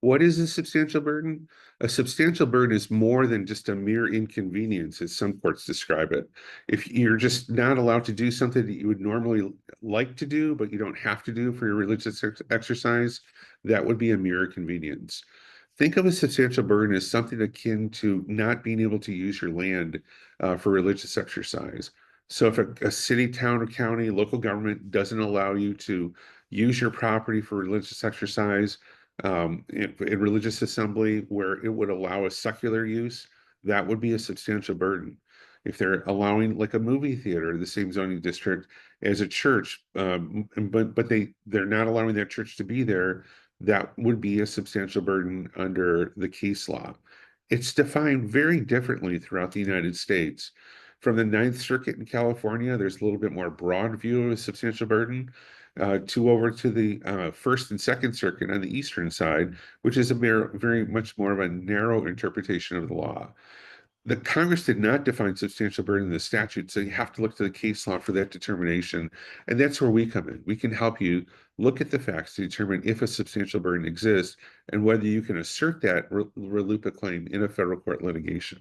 What is a substantial burden? A substantial burden is more than just a mere inconvenience, as some courts describe it. If you're just not allowed to do something that you would normally like to do, but you don't have to do for your religious exercise, that would be a mere inconvenience. Think of a substantial burden as something akin to not being able to use your land for religious exercise. So if a city, town, or county, local government doesn't allow you to use your property for religious exercise, in religious assembly where it would allow a secular use, that would be a substantial burden. If they're allowing like a movie theater, the same zoning district as a church, but they're not allowing that church to be there, that would be a substantial burden under the case law. It's defined very differently throughout the United States. From the Ninth Circuit in California, there's a little bit more broad view of a substantial burden, to over to the First and Second Circuit on the eastern side, which is very much more of a narrow interpretation of the law. The Congress did not define substantial burden in the statute, so you have to look to the case law for that determination. And that's where we come in. We can help you look at the facts to determine if a substantial burden exists and whether you can assert that RLUIPA claim in a federal court litigation.